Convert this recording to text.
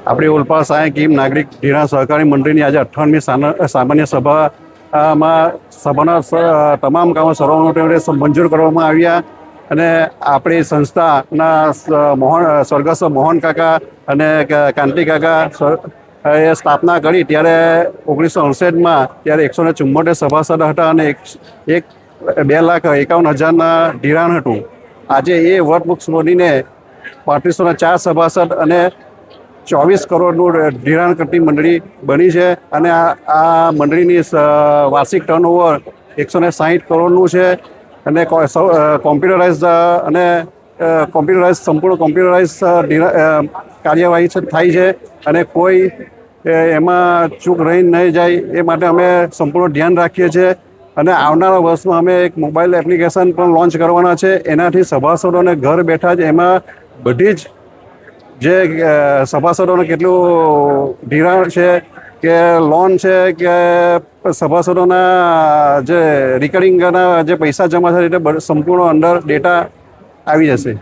આપણી ઓલપાડ સહાયક કીમ નાગરિક ધિરાણ સહકારી મંડળીની આજે 58મી સામાન્ય સભાના તમામ કામો સર્વાનુમતે મંજૂર કરવામાં આવ્યા અને આપણી સંસ્થાના સ્વર્ગસ્થ મોહન કાકા અને કાંતિ કાકા એ સ્થાપના કરી ત્યારે 1968માં ત્યારે 174 સભાસદ હતા અને 2,51,000 ધિરાણ હતું. આજે એ વર્કબુક્સ બનીને 3504 સભાસદ અને 24 કરોડનું ધિરાણ કરતી મંડળી બની છે અને આ મંડળીની વાર્ષિક ટર્નઓવર 160 કરોડનું છે અને સંપૂર્ણ કોમ્પ્યુટરાઇઝ કાર્યવાહી થાય છે અને કોઈ એમાં ચૂક રહી નહીં જાય એ માટે અમે સંપૂર્ણ ધ્યાન રાખીએ છીએ અને આવનારા વર્ષમાં અમે એક મોબાઈલ એપ્લિકેશન પણ લોન્ચ કરવાના છે. એનાથી સભાસદોને ઘર બેઠા જ એમાં બધી જ જે સભાસદોને કેટલું ધિરાણ છે કે લોન છે કે સભાસદોના જે રિકરિંગના જે પૈસા જમા થાય એટલે સંપૂર્ણ અંદર ડેટા આવી જશે.